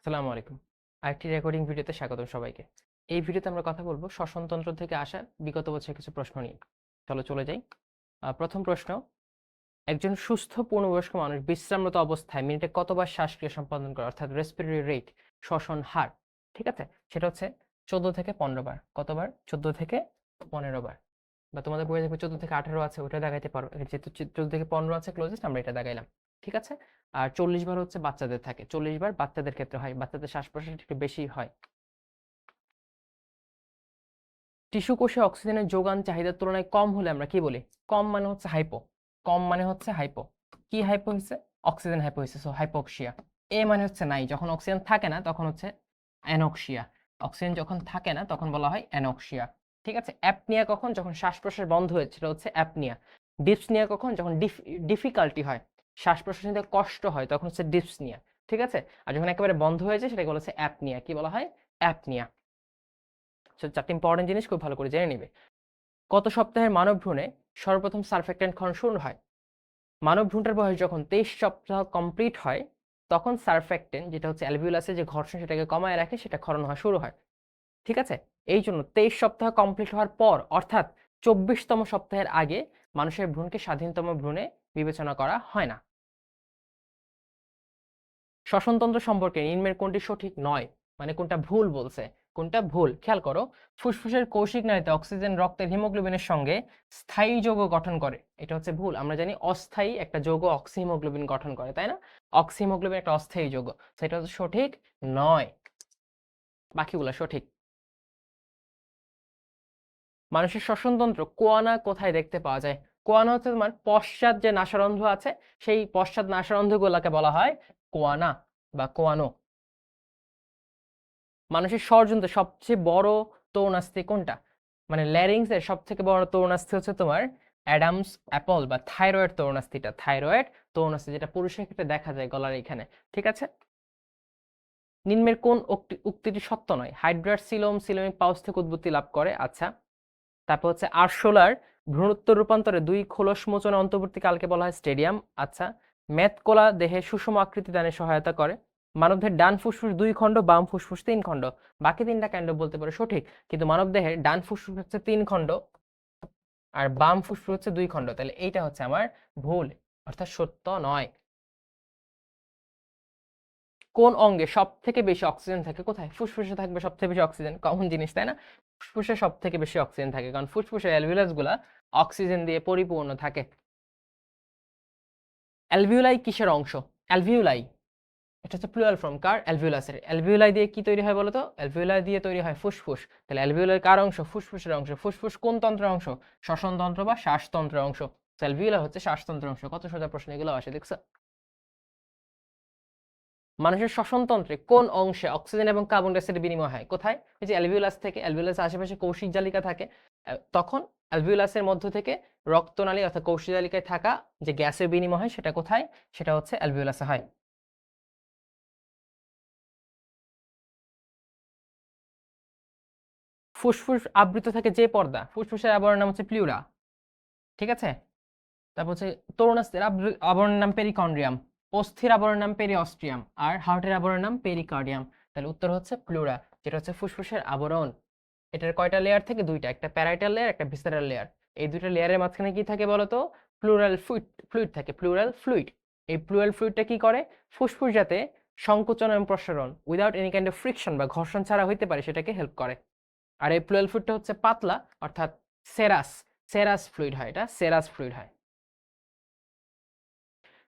আসসালামু আলাইকুম। আরেকটি রেকর্ডিং ভিডিওতে স্বাগতম সবাইকে। এই ভিডিওতে আমরা কথা বলব শ্বসনতন্ত্র থেকে আসা বিগত বছরের কিছু প্রশ্ন নিয়ে। চলো চলে যাই। প্রথম প্রশ্ন, একজন সুস্থ পূর্ণবয়স্ক মানুষ বিশ্রামরত অবস্থায় মিনিটে কতবার শ্বাসক্রিয়া সম্পাদন করে, অর্থাৎ রেসপিরেটরি রেট, শ্বসন হার, ঠিক আছে? সেটা হচ্ছে 14 থেকে 15 বার। কতবার? 14 থেকে 15 বার। বা তোমাদের বইয়ে দেখবে 14 থেকে 18 আছে, ওটা দেখাইতে পারো। যেহেতু 14 থেকে 15 আছে ক্লোজেস্ট, আমরা এটা দেখাইলাম। ঠিক আছে? আর 40 বার হচ্ছে বাচ্চাদের থাকে। 40 বার বাচ্চাদের ক্ষেত্রে হয়। বাচ্চাদের শ্বাস-প্রশ্বাস একটু বেশি হয়। টিস্যু কোষে অক্সিজেনের যোগান চাহিদার তুলনায় কম হলে আমরা কি বলি? কম মানে হচ্ছে হাইপো। কম মানে হচ্ছে হাইপো। কি হাইপো হইছে? অক্সিজেন হাইপো হইছে, সো হাইপোক্সিয়া। এ মানে হচ্ছে নাই। যখন অক্সিজেন থাকে না তখন হচ্ছে অ্যানক্সিয়া। অক্সিজেন যখন থাকে না তখন বলা হয় অ্যানক্সিয়া। ঠিক আছে? অ্যাপনিয়া কখন? যখন শ্বাস-প্রশ্বাস বন্ধ হয়েছে, সেটা হচ্ছে অ্যাপনিয়া। ডিসপনিয়া কখন? যখন ডিফিকাল্টি হয়, শ্বাস-প্রশ্বাস নিতে কষ্ট হয়, তখন হচ্ছে ডিসপনিয়া। ঠিক আছে? আর যখন একেবারে বন্ধ হয়ে যায় সেটাকে বলা হচ্ছে অ্যাপনিয়া। কি বলা হয়? অ্যাপনিয়া। চারটি ইম্পর্টেন্ট জিনিস খুব ভালো করে জেনে নিবে। কত সপ্তাহের মানব ভ্রূণে সর্বপ্রথম সারফেক্ট্যান্ট ক্ষরণ শুরু হয়? মানব ভ্রূণটার বয়স যখন 23 সপ্তাহ কমপ্লিট হয়, তখন সারফেক্টেন্ট, যেটা হচ্ছে অ্যালভিওলাসে যে ঘর্ষণ সেটাকে কমায় রাখে, সেটা ক্ষরণ হওয়া শুরু হয়। ঠিক আছে? এই জন্য 23 সপ্তাহ কমপ্লিট হওয়ার পর, অর্থাৎ 24তম সপ্তাহের আগে মানুষের ভ্রূণকে স্বাধীনতম ভ্রূণে বিবেচনা করা হয় না। শ্বসনতন্ত্র সম্পর্কে নিম্নের কোনটি সঠিক নয়? মানে কোনটা ভুল বলছে, কোনটা ভুল খেয়াল করো। ফুসফুসের কৌশিক নালীতে অক্সিজেন রক্তের হিমোগ্লোবিনের সঙ্গে স্থায়ী যৌগ গঠন করে, এটা হচ্ছে ভুল। আমরা জানি অস্থায়ী একটা যৌগ অক্সিহিমোগ্লোবিন গঠন করে, তাই না? অক্সিহিমোগ্লোবিন একটা অস্থায়ী যৌগ, সেটা হচ্ছে সঠিক নয়। বাকিগুলো সঠিক। মানুষের শ্বসনতন্ত্র কোয়ানা কোথায় দেখতে পাওয়া যায়? কোয়ানা হচ্ছে তোমার পশ্চাৎ যে নাসারন্ধ্র আছে, সেই পশ্চাৎ নাসারন্ধ্রগুলোকে বলা হয় কোয়ানা বা কোয়ানো। মানুষের ষড়যন্ত্রে সবচেয়ে বড় তরুণাস্থি কোনটা? মানে ল্যারিংস এর সবথেকে বড় তরুণাস্থি হচ্ছে তোমার অ্যাডামস অ্যাপল বা থাইরয়েড তরুণাস্থিটা। থাইরয়েড তরুণাস্থি, যেটা পুরুষের ক্ষেত্রে দেখা যায় গলার এখানে। ঠিক আছে? নিম্নের কোন উক্তিটি সত্য নয়? হাইড্রার সিলোম সিলোমিক পাউচ থেকে উৎপত্তি লাভ করে। আচ্ছা। তারপর হচ্ছে আরশোলার ভ্রূণোত্তর রূপান্তরে দুই খোলস মোচনে অন্তর্বর্তীকালকে বলা হয় স্টেডিয়াম। আচ্ছা। মেদকোলা দেহে সুষম আকৃতি দানে সহায়তা করে। মানবদেহের ডান ফুসফুস 2 খণ্ড, বাম ফুসফুস 3 খণ্ড। বাকি 3টা কাইন্ড বলতে পারে সঠিক, কিন্তু মানবদেহের ডান ফুসফুস হচ্ছে 3 খণ্ড আর বাম ফুসফুস হচ্ছে 2 খণ্ড। তাহলে এইটা হচ্ছে আমার ভুল, অর্থাৎ সত্য নয়। কোন অঙ্গে সবথেকে বেশি অক্সিজেন থাকে? কোথায়? ফুসফুসে থাকবে সবথেকে বেশি অক্সিজেন, কমন জিনিস তাই না? ফুসফুসে সবথেকে বেশি অক্সিজেন থাকে, কারণ ফুসফুসের অ্যালভিওলাস গুলা অক্সিজেন দিয়ে পরিপূর্ণ থাকে। অ্যালভিওলাই কিসের অংশ? অ্যালভিওলাই, এটা হচ্ছে প্লুরাল ফর্ম কার? অ্যালভিওলাসের। অ্যালভিওলাই দিয়ে কি তৈরি হয় বলো তো? অ্যালভিওলাই দিয়ে তৈরি হয় ফুসফুস। তাহলে অ্যালভিওলাই কার অংশ? ফুসফুসের অংশ। ফুসফুস কোন তন্ত্রের অংশ? শ্বসনতন্ত্র বা শ্বাসতন্ত্রের অংশ। অ্যালভিওলাই হচ্ছে শ্বাসতন্ত্রের অংশ। কত সোজা প্রশ্ন এগুলো আসে, দেখছো? মানুষের শ্বসনতন্ত্রে কোন অংশে অক্সিজেন এবং কার্বন ডাই অক্সাইডের বিনিময় হয়? কোথায়? এই যে অ্যালভিওলাস থেকে, অ্যালভিওলাসের আশেপাশে কৌশিক জালিকা থাকে। তখন অ্যালভিওলাসের মধ্য থেকে রক্তনালী অর্থাৎ কৌশিক জালিকায় থাকা যে গ্যাসের বিনিময় হয়, সেটা কোথায়? সেটা হচ্ছে অ্যালভিওলাসে হয়। ফুসফুস আবৃত থাকে যে পর্দা, ফুসফুসের আবরণের নাম হচ্ছে প্লিউরা। ঠিক আছে? তারপর হচ্ছে তরুণাস্থির আবরণের নাম পেরিকন্ড্রিয়াম, অস্থির আবরণের নাম পেরিঅস্ট্রিয়াম, আর হার্টের আবরণের নাম পেরিকার্ডিয়াম। তাহলে উত্তর হচ্ছে প্লুরা, যেটা হচ্ছে ফুসফুসের আবরণ। এটার কয়টা লেয়ার থেকে? দুইটা, একটা প্যারাইটাল লেয়ার, একটা ভিসেরাল লেয়ার। এই দুইটা লেয়ারের মাঝখানে কি থাকে বলতো? প্লুরাল ফ্লুইড থাকে, প্লুরাল ফ্লুইড। এই প্লুরাল ফ্লুইডটা কি করে? ফুসফুস যাতে সংকোচন এবং প্রসারণ without any kind of friction বা ঘর্ষণ ছাড়া হইতে পারে, সেটাকে হেল্প করে। আর এই প্লুরাল ফ্লুইডটা হচ্ছে পাতলা, অর্থাৎ সেরাস, সেরাস ফ্লুইড হয়, এটা সেরাস ফ্লুইড হয়।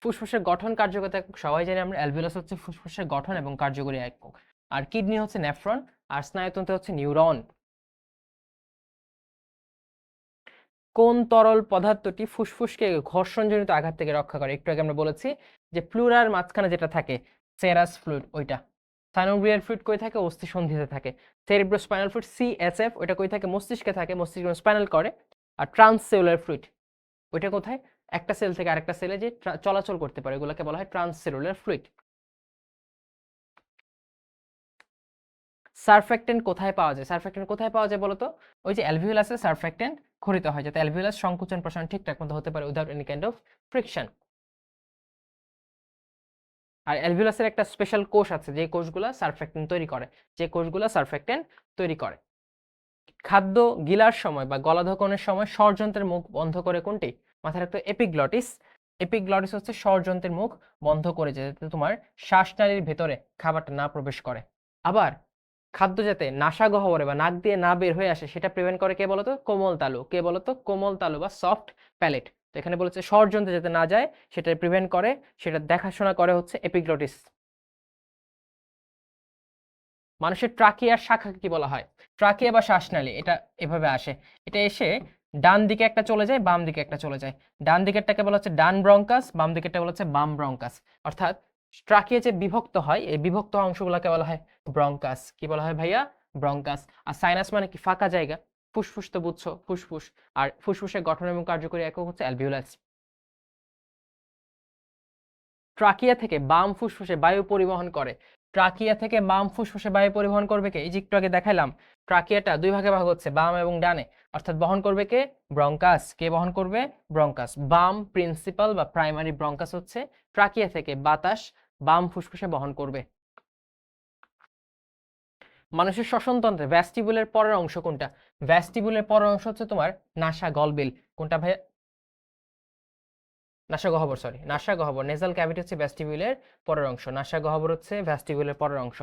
ফুসফুসের গঠন কার্যকতা একক সবাই জানি আমরা। অ্যালভিওলাস হচ্ছে ফুসফুসের গঠন এবং কার্যকরী একক, আর কিডনি হচ্ছে নেফ্রন, আর স্নায়ুতন্ত্র হচ্ছে নিউরন। কোন তরল পদার্থটি ফুসফুসকে ঘর্ষণজনিত আঘাত থেকে রক্ষা করে? একটু আগে আমরা বলেছি যে প্লুরার মাঝখানে যেটা থাকে সেরাস ফ্লুইড, ওইটা। সাইনোভিয়াল ফ্লুইড কই থাকে? অস্থি সন্ধিতে থাকে। সেরিব্রোস্পাইনাল ফ্লুইড সিএসএফ, ওইটা কই থাকে? মস্তিষ্কে থাকে, মস্তিষ্ক স্পাইনাল করে। আর ট্রান্সসেলুলার ফ্লুইড, ওইটা কোথায়? একটা সেল থেকে আরেকটা সেলে যে চলাচল করতে পারে, ওগুলোকে বলা হয় ট্রান্সসেলুলার ফ্লুইড। সারফ্যাক্টেন্ট কোথায় পাওয়া যায়? সারফ্যাক্টেন্ট কোথায় পাওয়া যায় বলো তো? ওই যে অ্যালভিওলাসে সারফ্যাক্টেন্ট ক্ষরিত হয়, যাতে অ্যালভিওলাস সংকোচন প্রসারণ ঠিকঠাক মতো হতে পারে without any kind of friction. আর অ্যালভিউলাসের একটা স্পেশাল কোষ আছে যে কোষগুলো সারফেক্টেন্ট তৈরি করে। খাদ্য গিলার সময় বা গলাধঃকরণের সময় স্বরযন্ত্রের মুখ বন্ধ করে কোনটি? মাথায় রাখতে এপিগ্লটিস হচ্ছে স্বরযন্ত্রের মুখ বন্ধ করে, যাতে তোমার শ্বাসনালীর ভেতরে খাবারটা না প্রবেশ করে। আবার খাদ্য যাতে নাসাগহ্বরে বা নাক দিয়ে না বের হয়ে আসে সেটা প্রিভেন্ট করে কে বলতো? কোমল তালু বা সফট প্যালেট। তো এখানে বলেছে স্বরযন্ত্রে যাতে না যায় সেটা প্রিভেন্ট করে, সেটা দেখাশোনা করে হচ্ছে এপিগ্লটিস। মানুষের ট্রাকিয়ার শাখাকে কি বলা হয়? ট্রাকিয়া বা শ্বাসনালী, এটা এভাবে আসে, এটা এসে ডান দিকে একটা চলে যায়, বাম দিকে একটা চলে যায়। ডান দিকেরটাকে বলা হচ্ছে ডান ব্রঙ্কাস, বাম দিকেরটা বলা হচ্ছে বাম ব্রঙ্কাস। অর্থাৎ ট্রাকিয়া যে বিভক্ত হয়, এই বিভক্ত অংশগুলোকে বলা হয় ব্রঙ্কাস। কি বলা হয় ভাইয়া? ব্রঙ্কাস। আর সাইনাস মানে কি? ফাঁকা জায়গা। ফুসফুস তো বুঝছো, ফুসফুস। আর ফুসফুসের গঠন এবং কার্যকরী একক হচ্ছে অ্যালভিওলাস। ট্রাকিয়া থেকে বাম ফুসফুসে বায়ু পরিবহন করে। ট্রাকিয়া থেকে বাম ফুসফুসে বায়ু পরিবহন করবে কে? এই যে একটু আগে দেখাইলাম, ট্রাকিয়াটা দুই ভাগে ভাগ হচ্ছে, বাম এবং ডানে। অর্থাৎ বহন করবে কে? ব্রঙ্কাস। কে বহন করবে? ব্রঙ্কাস। বাম প্রিন্সিপাল বা প্রাইমারি ব্রঙ্কাস হচ্ছে ট্রাকিয়া থেকে বাতাস বাম ফুসফুসে বহন করবে। মানুষের শ্বসনতন্ত্রে ভ্যাস্টিবুলের পরের অংশ কোনটা? ভ্যাস্টিবুলের পরের অংশ হচ্ছে তোমার নাসা গলবিল। কোনটা ভাই? নাসাগহ্বর, সরি, নাসাগহ্বর। নেজাল ক্যাভিটি হচ্ছে ভ্যাস্টিবিউলের পরের অংশ, নাসাগহ্বর হচ্ছে ভ্যাস্টিবিউলের পরের অংশ।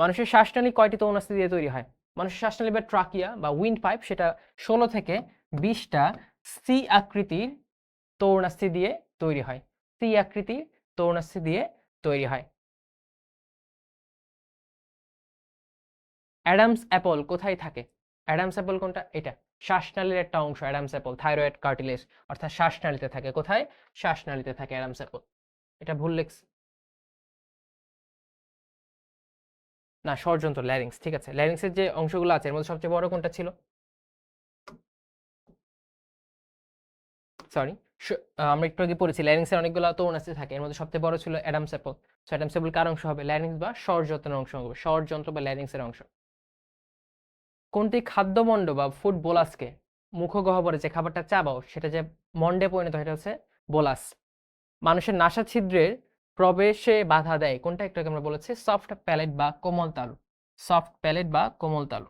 মানুষের শ্বাসনালী কয়টি তরুণাস্থি দিয়ে তৈরি হয়? মানুষের শ্বাসনালী বা ট্রাকিয়া বা উইন্ড পাইপ, সেটা 16 থেকে 20টা সি আকৃতির তরুণাস্থি দিয়ে তৈরি হয়। সি আকৃতির তরুণাস্থি দিয়ে তৈরি হয়। অ্যাডামস অ্যাপল কোথায় থাকে? অ্যাডামস অ্যাপল কোনটা? এটা শ্বাসনালীর একটা অংশ। অ্যাডামস অ্যাপল থাইরয়েড কার্টিলেজ, অর্থাৎ শ্বাসনালীতে থাকে। কোথায়? শ্বাসনালীতে থাকে অ্যাডামস অ্যাপল। এটা ভুল লেখছি না, ষড়যন্ত্র, ল্যারিংস। ঠিক আছে, ল্যারিংসের যে অংশগুলো আছে এর মধ্যে সবচেয়ে বড় কোনটা ছিল? সরি, আমরা একটু আগে পড়েছি ল্যারিংসের অনেকগুলো তরুণাস্থি থাকে, এর মধ্যে সবচেয়ে বড় ছিল Adam's apple. So Adam's apple কার অংশ হবে? ল্যারিংস বা ষড়যন্ত্রের অংশ হবে, ষড়যন্ত্র বা ল্যারিংসের অংশ। কোনটি খাদ্যমণ্ড বা ফুড বোলাসকে, মুখগহ্বরে যে খাবারটা চাবাও সেটা যে মন্ডে পরিণত হয়, এটা হচ্ছে বোলাস। মানুষের নাসা ছিদ্রের প্রবেশে বাধা দেয় কোনটা? একটু আগে আমরা বলেছি সফট প্যালেট বা কোমল তালু। সফট প্যালেট বা কোমল তালু।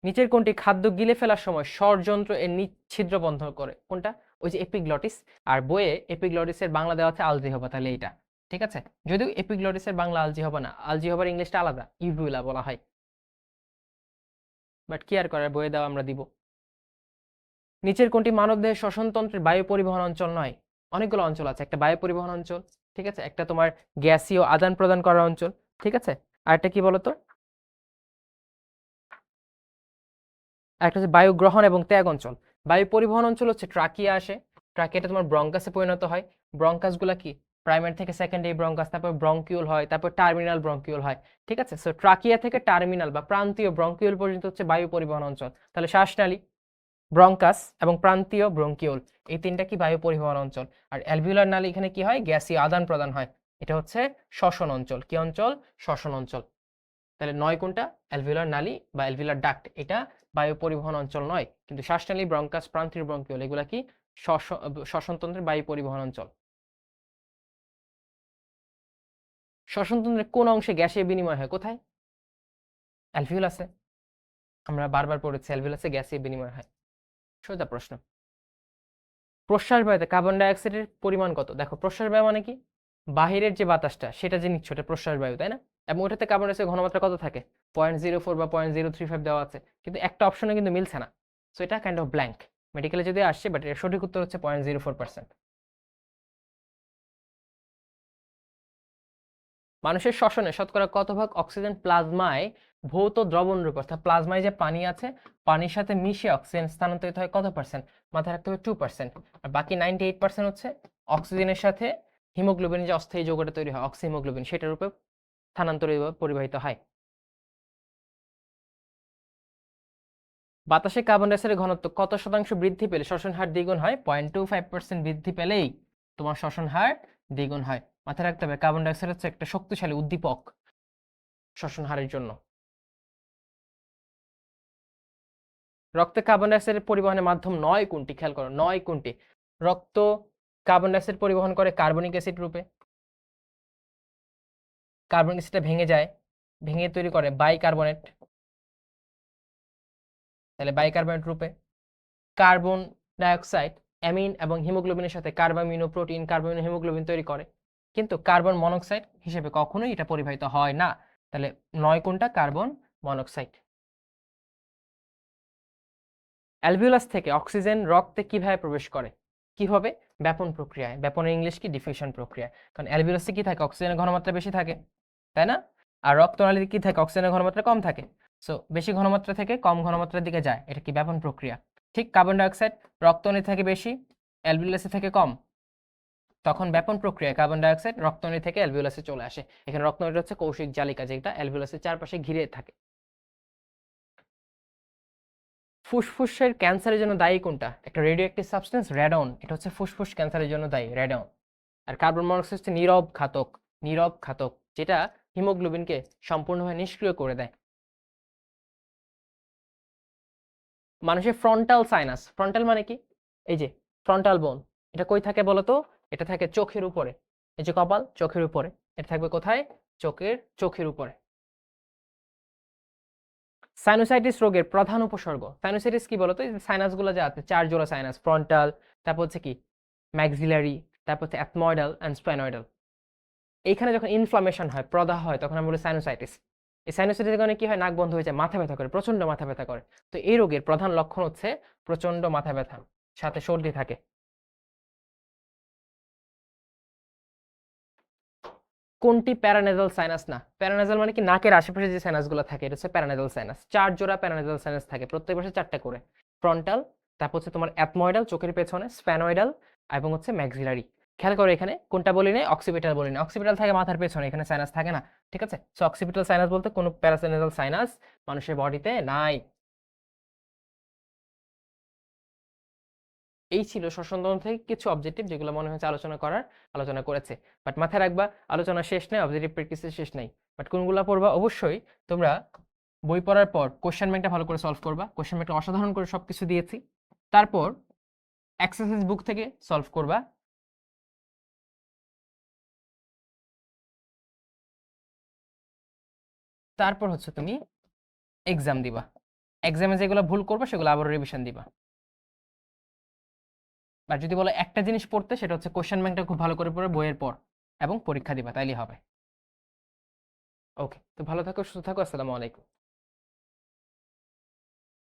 নিচের কোনটি খাদ্য গিলে ফেলার সময় ষড়যন্ত্র এর ছিদ্র বন্ধ করে? কোনটা? ওই যে এপিগ্লটিস। আর বইয়ে এপিগ্লটিসের বাংলা দেওয়া আছে আলজিহবা, তাহলে এইটা ঠিক আছে। যদিও এপিগ্লটিসের বাংলা আলজিহবা না, আলজিহবার ইংলিশটা আলাদা, ইউভিউলা বলা হয়। বাট কি আর করার, বইয়ে দেওয়া আমরা দিব। নিচের কোনটি মানবদেহের শ্বসনতন্ত্রের বায়ু পরিবহন অঞ্চল নয়? অনেকগুলো অঞ্চল আছে, একটা বায়ু পরিবহন অঞ্চল, ঠিক আছে, একটা তোমার গ্যাসীয় আদান প্রদান করার অঞ্চল, ঠিক আছে, আর একটা কি বলতো, একটা হচ্ছে বায়ু গ্রহণ এবং ত্যাগ অঞ্চল। বায়ু পরিবহন অঞ্চল হচ্ছে ট্রাকিয়া আসে, ট্রাকিয়াটা তোমার ব্রঙ্কাসে পরিণত হয়। ব্রঙ্কাসগুলা কি? প্রাইমারি থেকে সেকেন্ডারি ব্রঙ্কাস, তারপর ব্রঙ্কিউল হয়, তারপর টার্মিনাল ব্রঙ্কিউল হয়। ঠিক আছে, সো ট্রাকিয়া থেকে টার্মিনাল বা প্রান্তীয় ব্রঙ্কিউল পর্যন্ত হচ্ছে বায়ু পরিবহন অঞ্চল। তাহলে শ্বাসনালী, ব্রঙ্কাস এবং প্রান্তীয় ব্রঙ্কিউল, এই তিনটা কি? বায়ু পরিবহন অঞ্চল। আর অ্যালভিউলার নালী, এখানে কি হয়? গ্যাসীয় আদান প্রদান হয়। এটা হচ্ছে শ্বসন অঞ্চল। কি অঞ্চল? শ্বসন অঞ্চল। তাহলে 9 কোনটা? অ্যালভিউলার নালী বা অ্যালভিউলার ডাক্ট, এটা বায়ু পরিবহন অঞ্চল নয়, কিন্তু শ্বাসনালী, ব্রঙ্কাস, প্রান্তীয় ব্রঙ্কিউল এগুলা কি? শ্বসনতন্ত্রের বায়ু পরিবহন অঞ্চল। শ্বসনতন্ত্রের কোন অংশে গ্যাসীয় বিনিময় হয়? কোথায়? অ্যালভিউলাসে। আমরা বারবার পড়েছি অ্যালভিউলাসে গ্যাসীয় বিনিময় হয়। সোজা প্রশ্ন। প্রশ্বাস বায়ুতে কার্বন ডাই অক্সাইডের পরিমাণ কত? দেখো, প্রশ্বাস বায়ু মানে কি? বাহিরের যে বাতাসটা সেটা যে নিচ্ছ, এটা প্রশ্বাস বায়ু, তাই না? এবং ওটাতে কার্বন ডাই অক্সাইডের ঘনমাত্রা কত থাকে? 0.04 বা 0.035 দেওয়া আছে, কিন্তু একটা অপশনে কিন্তু মিলছে না। সো এটা কাইন্ড অফ ব্ল্যাঙ্ক, মেডিকেলে যদি আসছে, বাট এর সঠিক উত্তর হচ্ছে 0.04%। মানুষের শ্বসনে শতকরা কত ভাগ অক্সিজেন প্লাজমায় ভৌত দ্রবণ রূপে, অর্থাৎ প্লাজমায় যে পানি আছে, পানির সাথে মিশে অক্সিজেন স্থানান্তরিত হয় কত পার্সেন্ট? মাথায় রাখতে হবে 2%। আর বাকি 98% হচ্ছে অক্সিজেনের সাথে হিমোগ্লোবিন, যে অস্থায়ী যৌগটা তৈরি হয় অক্সিহিমোগ্লোবিন, সেটার রূপে স্থানান্তরিত পরিবাহিত হয়। বাতাসে কার্বন ডাই অক্সাইডের ঘনত্ব কত শতাংশ বৃদ্ধি পেলে শ্বসন হার দ্বিগুণ হয়? 0.25% বৃদ্ধি পেলেই তোমার শ্বসন হার দ্বিগুণ হয়। মাথায় রাখতে হবে কার্বন ডাই অক্সাইড হচ্ছে একটা শক্তিশালী উদ্দীপক শ্বসন হারের জন্য। রক্তে কার্বন ডাইঅক্সাইডের পরিবহনের মাধ্যম 9 কোনটি? খেয়াল করো 9 কোনটি? রক্ত কার্বন ডাইঅক্সাইড পরিবহন করে কার্বনিক অ্যাসিড রূপে। কার্বনিক অ্যাসিডটা ভেঙে যায়, ভেঙে তৈরি করে বাইকার্বনেট, তাহলে বাইকার্বনেট রূপে। কার্বন ডাইঅক্সাইড অ্যামিন এবং হিমোগ্লোবিনের সাথে কার্বামিনো প্রোটিন, কার্বামিনো হিমোগ্লোবিন তৈরি করে, কিন্তু কার্বন মনোক্সাইড হিসেবে কখনোই এটা পরিবাহিত হয় না। তাহলে 9 কোনটা? Carbon monoxide. অ্যালভিওলাস থেকে অক্সিজেন রক্তে কিভাবে প্রবেশ করে? কিভাবে? ব্যাপন প্রক্রিয়ায়। ব্যাপনের ইংলিশ কি? ডিফিউশন প্রক্রিয়া। কারণ অ্যালভিওলাসে কি থাকে? অক্সিজেনের ঘনমাত্রা বেশি থাকে, তাই না? আর রক্তনালীতে কি থাকে? অক্সিজেনের ঘনমাত্রা কম থাকে। সো বেশি ঘনমাত্রা থেকে কম ঘনমাত্রার দিকে যায়, এটা কি? ব্যাপন প্রক্রিয়া। ঠিক কার্বন ডাইঅক্সাইড রক্তনালী থেকে বেশি, অ্যালভিওলাসে থেকে কম, তখন ব্যাপন প্রক্রিয়ায় কার্বন ডাইঅক্সাইড রক্তনালী থেকে অ্যালভিওলাসে চলে আসে। এখানে রক্তনালীটা হচ্ছে কৌশিক জালিকা, যেটা অ্যালভিওলাসের চারপাশে ঘিরে থাকে। ফুসফুসের ক্যান্সারের জন্য দায়ী কোনটা? একটা রেডিওঅ্যাক্টিভ সাবস্টেন্স রেডন, এটা হচ্ছে ফুসফুস ক্যান্সারের জন্য দায়ী, রেডন। আর কার্বন মনোক্সাইড হচ্ছে নীরব ঘাতক, নীরব ঘাতক, যেটা হিমোগ্লোবিনকে সম্পূর্ণভাবে নিষ্ক্রিয় করে দেয়। মানুষের ফ্রন্টাল সাইনাস, ফ্রন্টাল মানে কি? এই যে ফ্রন্টাল বোন, এটা কই থাকে বলো তো? এটা থাকে চোখের উপরে, এই যে কপাল, চোখের উপরে। এটা থাকবে কোথায়? চোখের উপরে। সাইনোসাইটিস রোগের প্রধান উপসর্গ। সাইনোসাইটিস কি বলতো? এই সাইনাসগুলো যে আছে, 4 জোড়া সাইনাস, ফ্রন্টাল, তারপর হচ্ছে কি ম্যাক্সিলারি, তারপর হচ্ছে অ্যাথময়েডাল এন্ড স্পাইনয়েডাল। এইখানে যখন ইনফ্লামেশন হয়, প্রদাহ হয়, তখন আমরা বলি সাইনোসাইটিস। এই সাইনোসাইটিসের কারণে কি হয়? নাক বন্ধ হয়ে যায়, মাথা ব্যথা করে, প্রচন্ড মাথা ব্যথা করে। তো এই রোগের প্রধান লক্ষণ হচ্ছে প্রচন্ড মাথা ব্যথা, সাথে সর্দি থাকে। কোনটি প্যারানেজাল সাইনাস না? প্যারানেজাল মানে কি? নাকের আশেপাশে যে সাইনাসগুলো থাকে, এটা হচ্ছে প্যারানেজাল সাইনাস। 4 জোড়া প্যারানেজাল সাইনাস থাকে, প্রত্যেক পাশে 4টা করে। ফ্রন্টাল, তারপর হচ্ছে তোমার অ্যাথময়েডাল চোখের পেছনে, স্প্যানয়েডাল এবং হচ্ছে ম্যাক্সিলারি। খেয়াল করো এখানে কোনটা বলি নাই? অক্সিপিটাল বলি না। অক্সিপিটাল থাকে মাথার পেছনে, এখানে সাইনাস থাকে না, ঠিক আছে? সো অক্সিপিটাল সাইনাস বলতে কোনো প্যারানেজাল সাইনাস মানুষের বডিতে নাই। এই ছিল শ্বসনতন্ত্র থেকে কিছু অবজেক্টিভ, যেগুলো মনে হচ্ছে আলোচনা করেছে। বাট মাথায় রাখবা, আলোচনা শেষ নাই, অবজেক্টিভ প্র্যাকটিসের শেষ নাই। বাট কোনগুলো পড়বা? অবশ্যই তোমরা বই পড়ার পর কোশ্চেন ব্যাংকটা ভালো করে সলভ করবা। কোশ্চেন ব্যাংকটা অসাধারণ করে সবকিছু দিয়েছি। তারপর এক্সারসাইজ বুক থেকে সলভ করবা। তারপর হচ্ছে তুমি এক্সাম দিবা। এক্সামে যেগুলো ভুল করবা সেগুলো আবার রিভিশন দিবা। আর যদি বলো একটা জিনিস পড়তে, সেটা হচ্ছে কোশ্চেন ব্যাংকটা খুব ভালো করে পড়ে বইয়ের পর, এবং পরীক্ষা দিবা, তাইলেই হবে। ওকে, তো ভালো থাকো, সুস্থ থাকো, আসসালামু আলাইকুম।